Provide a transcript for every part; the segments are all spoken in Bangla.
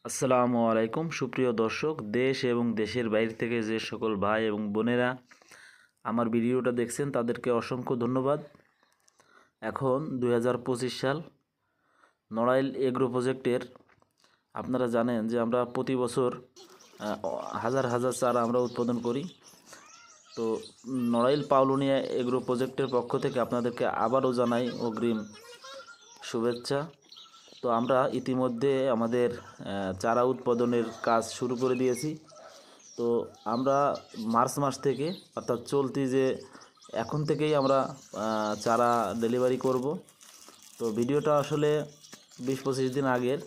আসসালামু আলাইকুম সুপ্রিয় দর্শক, দেশ এবং দেশের বাইরে থেকে যে সকল ভাই এবং বোনেরা আমার ভিডিওটা দেখছেন তাদেরকে অসংখ্য ধন্যবাদ। এখন 2025 সাল, নড়াইল এগ্রো প্রজেক্টের আপনারা জানেন যে আমরা প্রতি বছর হাজার হাজার চারা আমরা উৎপাদন করি। তো নড়াইল পাউলুনিয়া এগ্রো প্রজেক্টের পক্ষ থেকে আপনাদেরকে আবারও জানাই অগ্রিম শুভেচ্ছা। তো আমরা ইতিমধ্যে আমাদের চারা উৎপাদনের কাজ শুরু করে দিয়েছি। তো আমরা মার্চ মাস থেকে, অর্থাৎ চলতি যে এখন থেকেই আমরা চারা ডেলিভারি করব। তো ভিডিওটা আসলে 20-25 দিন আগের।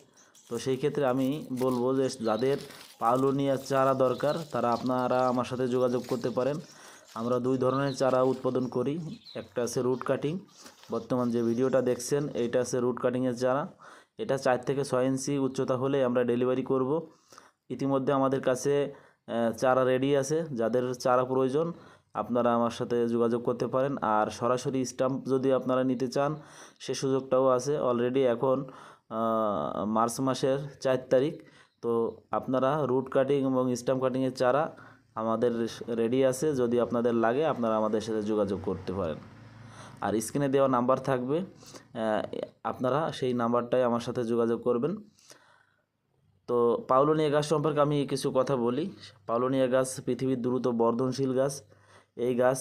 তো সেই ক্ষেত্রে আমি বলবো যে যাদের পাউলুনিয়া চারা দরকার তারা আপনারা আমার সাথে যোগাযোগ করতে পারেন। আমরা দুই ধরনের চারা উৎপাদন করি। একটা আছে রুট কাটিং, বর্তমান যে ভিডিওটা দেখছেন এইটা আছে রুট কাটিংয়ের চারা। এটা 4 থেকে 6 ইঞ্চি উচ্চতা হলে আমরা ডেলিভারি করব। ইতিমধ্যে আমাদের কাছে চারা রেডি আছে। যাদের চারা প্রয়োজন আপনারা আমার সাথে যোগাযোগ করতে পারেন। আর সরাসরি স্টাম্প যদি আপনারা নিতে চান সে সুযোগটাও আছে। অলরেডি এখন মার্চ মাসের 4 তারিখ। তো আপনারা রুট কাটিং এবং স্টাম্প কাটিংয়ের চারা আমাদের রেডি আছে। যদি আপনাদের লাগে আপনারা আমাদের সাথে যোগাযোগ করতে পারেন। আর স্ক্রিনে দেওয়া নাম্বার থাকবে, আপনারা সেই নাম্বারটাই আমার সাথে যোগাযোগ করবেন। তো পাউলুনিয়া গাছ সম্পর্কে আমি কিছু কথা বলি। পাউলুনিয়া গাছ পৃথিবীর দ্রুত বর্ধনশীল গাছ। এই গাছ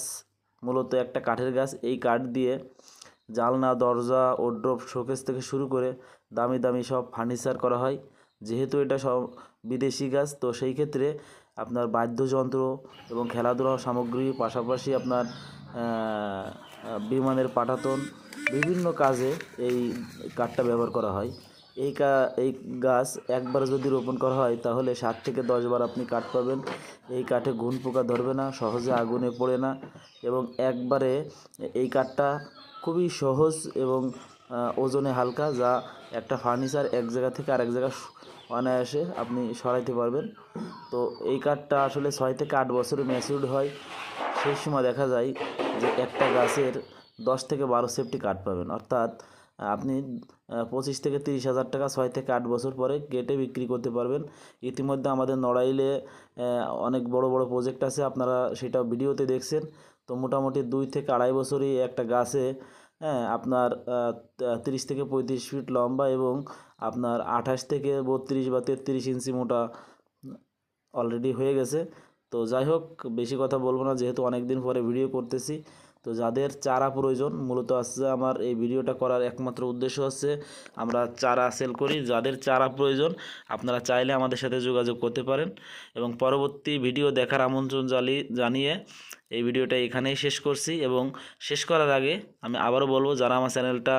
মূলত একটা কাঠের গাছ। এই কাঠ দিয়ে জানলা, দরজা, ওয়ারড্রোব, শোকেস থেকে শুরু করে দামি দামি সব ফার্নিচার করা হয়। যেহেতু এটা সব বিদেশি গাছ, তো সেই ক্ষেত্রে আপনার বাদ্যযন্ত্র এবং খেলাধুলার সামগ্রী, পাশাপাশি আপনার বিমানের পাটাতন, বিভিন্ন কাজে এই কাঠটা ব্যবহার করা হয়। এই গাছ একবার যদি রোপণ করা হয় তাহলে 7 থেকে 10 বার আপনি কাঠ পাবেন। এই কাঠে ঘুন পোকা ধরবে না, সহজে আগুনে পড়ে না, এবং একবারে এই কাঠটা খুবই সহজ এবং ওজনে হালকা, যা একটা ফার্নিচার এক জায়গা থেকে আরেক জায়গা অনায়াসে আপনি সরাইতে পারবেন। তো এই কাঠটা আসলে 6 থেকে 8 বছরে ম্যাচিউরড হয়। সেই সময় দেখা যায় যে একটা গাছের 10 থেকে 12 সেফটি কাঠ পাবেন। অর্থাৎ আপনি 25 থেকে 30 হাজার টাকা 6 থেকে 8 বছর পরে কেটে বিক্রি করতে পারবেন। ইতিমধ্যে আমাদের নড়াইলে অনেক বড় বড় প্রজেক্ট আছে, আপনারা সেটা ভিডিওতে দেখছেন। তো মোটামুটি 2 থেকে 2.5 বছরই একটা গাছে আপনার 30 থেকে 35 ফিট লম্বা এবং আপনার 28 থেকে 32 বা 33 ইঞ্চি মোটা অলরেডি হয়ে গেছে। তো যাই হোক, বেশি কথা বলবো না, যেহেতু অনেক দিন পরে ভিডিও করতেছি। তো যাদের চারা প্রয়োজন, মূলত আসছে আমার এই ভিডিওটা করার একমাত্র উদ্দেশ্য হচ্ছে আমরা চারা সেল করি। যাদের চারা প্রয়োজন আপনারা চাইলে আমাদের সাথে যোগাযোগ করতে পারেন। এবং পরবর্তী ভিডিও দেখার আমন্ত্রণ জানিয়ে এই ভিডিওটা এখানেই শেষ করছি। এবং শেষ করার আগে আমি আবারও বলবো, যারা আমার চ্যানেলটা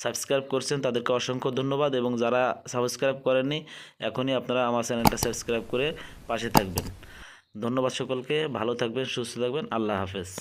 সাবস্ক্রাইব করছেন তাদেরকে অসংখ্য ধন্যবাদ, এবং যারা সাবস্ক্রাইব করেননি এখনই আপনারা আমার চ্যানেলটা সাবস্ক্রাইব করে পাশে থাকবেন। ধন্যবাদ সকলকে। ভালো থাকবেন, সুস্থ থাকবেন। আল্লাহ হাফেজ।